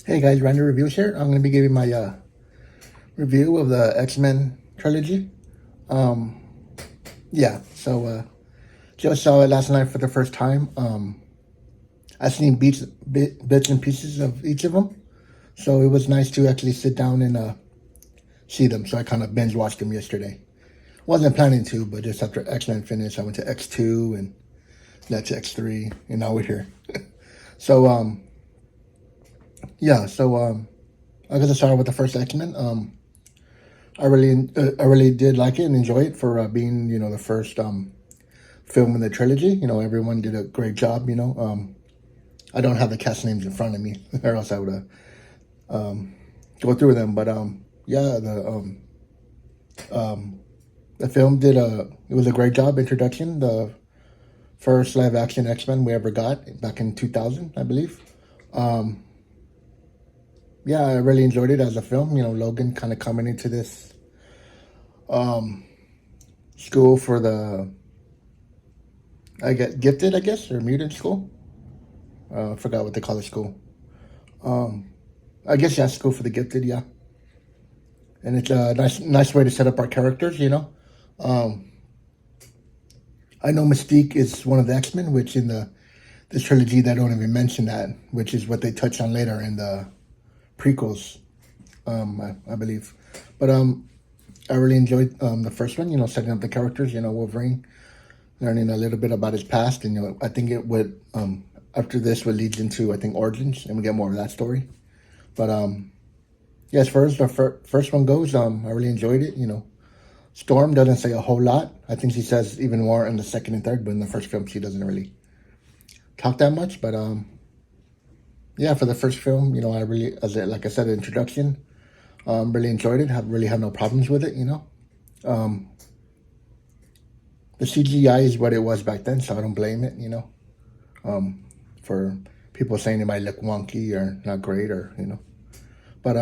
Hey guys, Randy Reviews here. I'm going to be giving my review of the X-Men trilogy. Um, yeah, so just saw it last night for the first time. I've seen bits and pieces of each of them, so it was nice to actually sit down and see them. So I kind of binge watched them yesterday. Wasn't planning to, but just after X-Men finished, I went to X2 and that's X3, and now we're here. So yeah, so I guess I started with the first X-Men. I really did like it and enjoy it for being, the first film in the trilogy. Everyone did a great job. I don't have the cast names in front of me, or else I would go through them. But yeah, the film did it was a great job introduction. The first live action X Men we ever got back in 2000, I believe. Um, yeah, I really enjoyed it as a film. Logan kind of coming into this um, school for the I get gifted, I guess, or mutant school. I forgot what they call the school. Um, I guess yeah, school for the gifted, yeah. And it's a nice way to set up our characters. Um, I know Mystique is one of the X Men, which in the this trilogy they don't even mention that, which is what they touch on later in the prequels, I believe. But I really enjoyed the first one. Setting up the characters. Wolverine, learning a little bit about his past, and I think it would after this would lead into I think origins, and we get more of that story. But yeah, as far as the first one goes, I really enjoyed it. Storm doesn't say a whole lot. I think she says even more in the second and third, but in the first film she doesn't really talk that much. But yeah, for the first film, I really, like I said, the introduction, really enjoyed it. Have no problems with it. Um, the CGI is what it was back then, so I don't blame it. Um, for people saying it might look wonky or not great, or But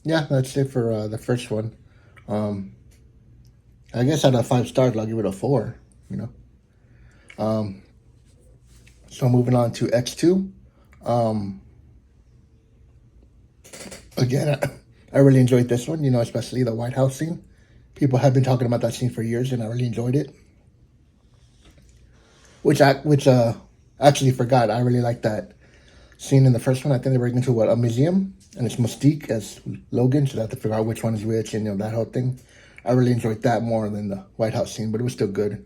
yeah, that's it for the first one. Um, I guess out of 5 stars, I'll give it a 4. You know. Um, so moving on to X2. Um, again, I really enjoyed this one. Especially the White House scene. People have been talking about that scene for years, and I really enjoyed it. Which actually forgot. I really liked that scene in the first one. I think they were into a museum, and it's Mystique as Logan, so they have to figure out which one is which, and that whole thing. I really enjoyed that more than the White House scene, but it was still good.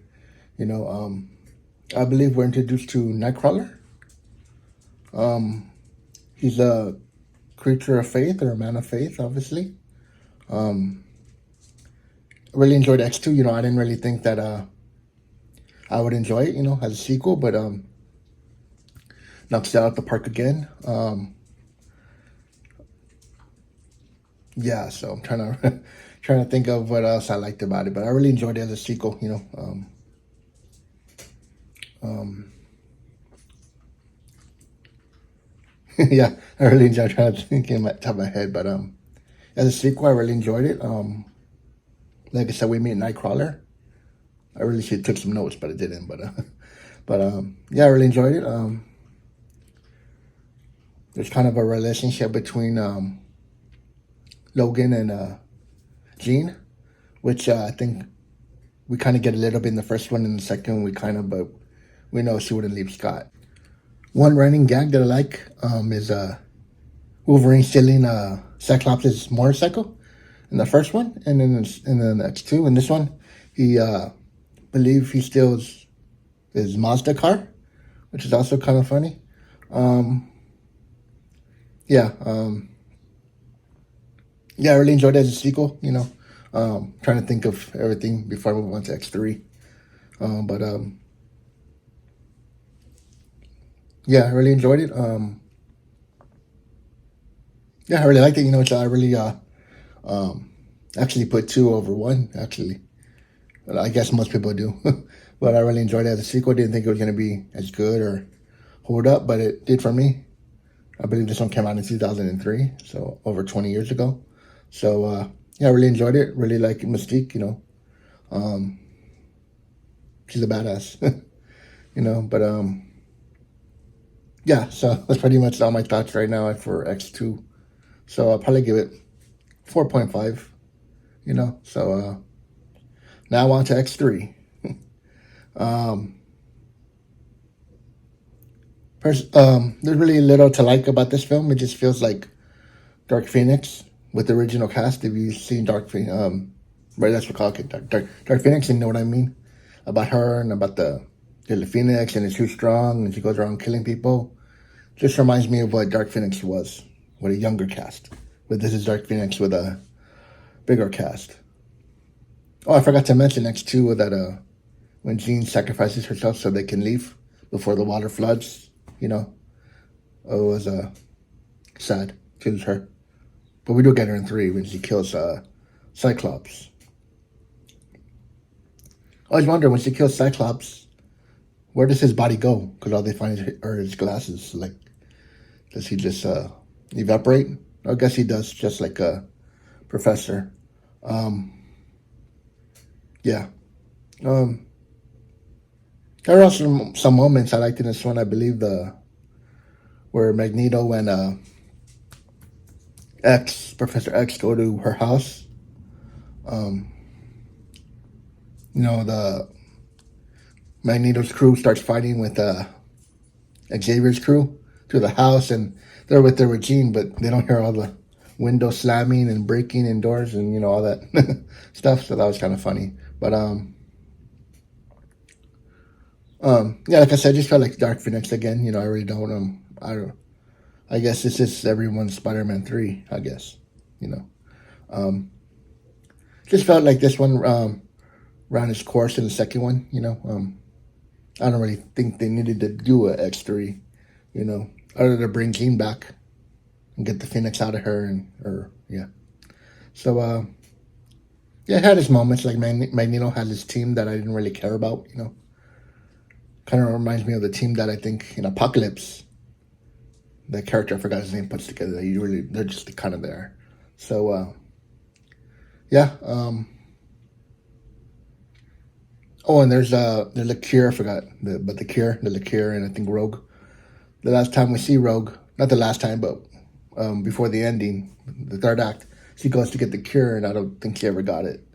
You know, um, I believe we're introduced to Nightcrawler. Um, he's a creature of faith or a man of faith, obviously. Um, I really enjoyed X2. I didn't really think that I would enjoy it, as a sequel, but knocks it out the park again. Yeah, so I'm trying to trying to think of what else I liked about it, but I really enjoyed it as a sequel. Um, yeah, I really enjoyed trying to think in my top of my head, but as a sequel, I really enjoyed it. Like I said, we meet Nightcrawler. I really should have took some notes, but I didn't. But yeah, I really enjoyed it. There's kind of a relationship between Logan and Jean, which I think we kind of get a little bit in the first one. In the second one, but we know she wouldn't leave Scott. One running gag that I like is Wolverine stealing Cyclops' motorcycle in the first one, and then the next two. In this one, he believe he steals his Mazda car, which is also kind of funny. Um, yeah, yeah, I really enjoyed it as a sequel. Trying to think of everything before I move on to X3. But yeah, I really enjoyed it. Yeah, I really liked it. So I really um, actually put 2/1. Actually, but I guess most people do. But I really enjoyed it as a sequel. Didn't think it was going to be as good or hold up, but it did for me. I believe this one came out in 2003, so over 20 years ago. So yeah, I really enjoyed it. Really like Mystique. Um, she's a badass. But Yeah, so that's pretty much all my thoughts right now for X2. So I'll probably give it 4.5, So now on to X3. Um, there's really little to like about this film. It just feels like Dark Phoenix with the original cast. If you've seen Dark Phoenix, right, that's what we call it, Dark Phoenix, you know what I mean? About her and about the Phoenix, and it's too strong and she goes around killing people. Just reminds me of what Dark Phoenix was with a younger cast. But this is Dark Phoenix with a bigger cast. Oh, I forgot to mention next too that when Jean sacrifices herself so they can leave before the water floods, you know, it was sad. Kills her. But we do get her in 3 when she kills Cyclops. I always wonder when she kills Cyclops, where does his body go? Because all they find are his glasses. Like, does he just evaporate? I guess he does, just like a professor. Um, yeah. Um, there are also some moments I liked in this one. I believe where Magneto and Professor X, go to her house. Um, the Magneto's crew starts fighting with Xavier's crew to the house, and they're with their Jean, but they don't hear all the windows slamming and breaking in doors and all that stuff. So that was kind of funny. But yeah, like I said, I just felt like Dark Phoenix again. I really don't I don't. I guess this is everyone's Spider-Man 3. I guess you know. Um, just felt like this one ran its course in the second one. I don't really think they needed to do a X3. Other than bring Jean back and get the Phoenix out of her, yeah. So yeah, it had its moments. Like Magneto had his team that I didn't really care about. Kind of reminds me of the team that I think in Apocalypse, the character I forgot his name, puts together. They're just kind of there. So yeah. Oh, and there's the Cure. I forgot the Cure, and I think Rogue. The last time we see Rogue, not the last time, but before the ending, the third act, she goes to get the Cure, and I don't think she ever got it.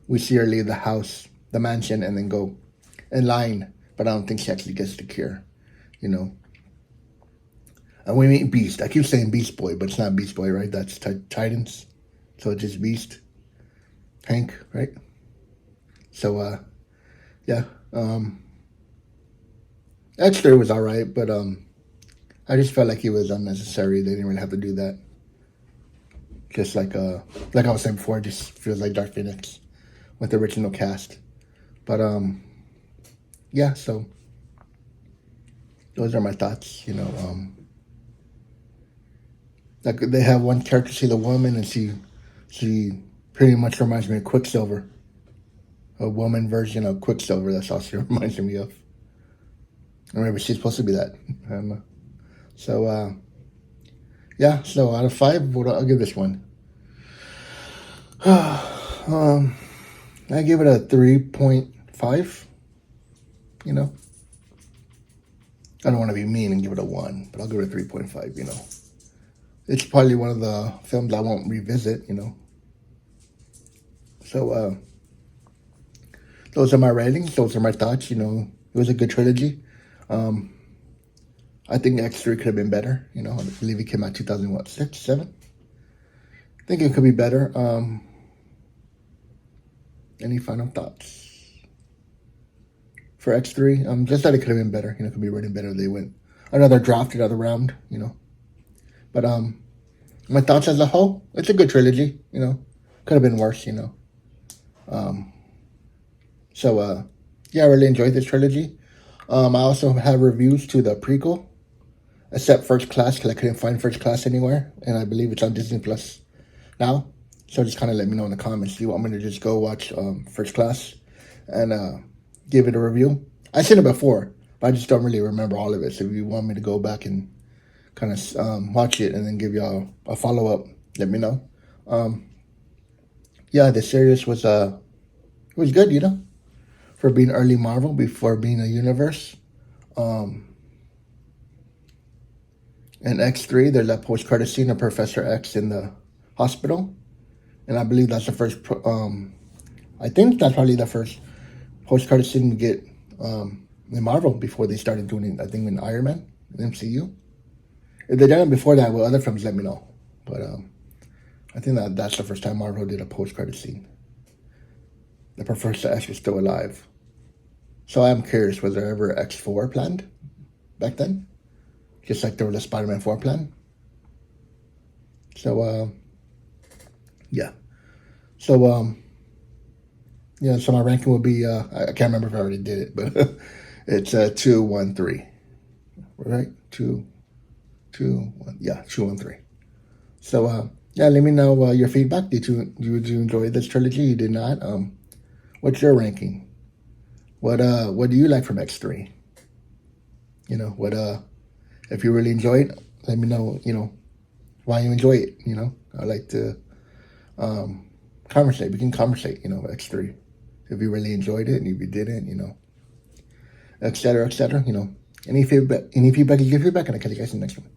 We see her leave the house, the mansion, and then go in line, but I don't think she actually gets the Cure. And we meet Beast. I keep saying Beast Boy, but it's not Beast Boy, right? That's Titans. So it's just Beast. Hank, right? So, yeah. X3 was alright, but I just felt like it was unnecessary. They didn't really have to do that. Just like I was saying before, it just feels like Dark Phoenix with the original cast. But yeah, so those are my thoughts. Like they have one character, she's a woman, and she pretty much reminds me of Quicksilver, a woman version of Quicksilver. That's all she reminds me of. Or maybe she's supposed to be that. I don't know. So yeah. So out of 5, I'll give this one. I give it a 3.5. I don't want to be mean and give it a 1, but I'll give it a 3.5. It's probably one of the films I won't revisit. So those are my ratings. Those are my thoughts. It was a good trilogy. I think X3 could have been better. I believe it came out 2006, 7. I think it could be better. Any final thoughts for X3? Just that it could have been better. It could be written better. They went another draft, another round. But my thoughts as a whole, it's a good trilogy. Could have been worse. So yeah, I really enjoyed this trilogy. I also have reviews to the prequel, except First Class, because I couldn't find First Class anywhere, and I believe it's on Disney Plus now. So just kind of let me know in the comments. Do you want me to just go watch First Class and give it a review? I've seen it before, but I just don't really remember all of it. So if you want me to go back and kind of watch it and then give y'all a follow up, let me know. Yeah, the series was good, for being early Marvel before being a universe. Um, In X3, there's that post-credit scene of Professor X in the hospital, and I believe that's the first. I think that's probably the first post-credit scene we get in Marvel before they started doing it. I think in Iron Man, in MCU. If they done it before that with other films, let me know. But I think that's the first time Marvel did a post-credit scene. The Professor X was still alive. So I'm curious, was there ever X4 planned back then? Just like there was a Spider-Man 4 plan. So, yeah. So, yeah, so my ranking would be, I can't remember if I already did it, but it's 2, 1, 3. Right? 2, 1. Yeah, 2, 1, 3. So, yeah, let me know your feedback. Did you enjoy this trilogy? You did not? What's your ranking? What do you like from X3? You know, if you really enjoy it, let me know, why you enjoy it, I like to conversate. We can conversate, X3. If you really enjoyed it and if you didn't, et cetera, et cetera, any feedback, you give feedback, and I'll catch you guys in the next one.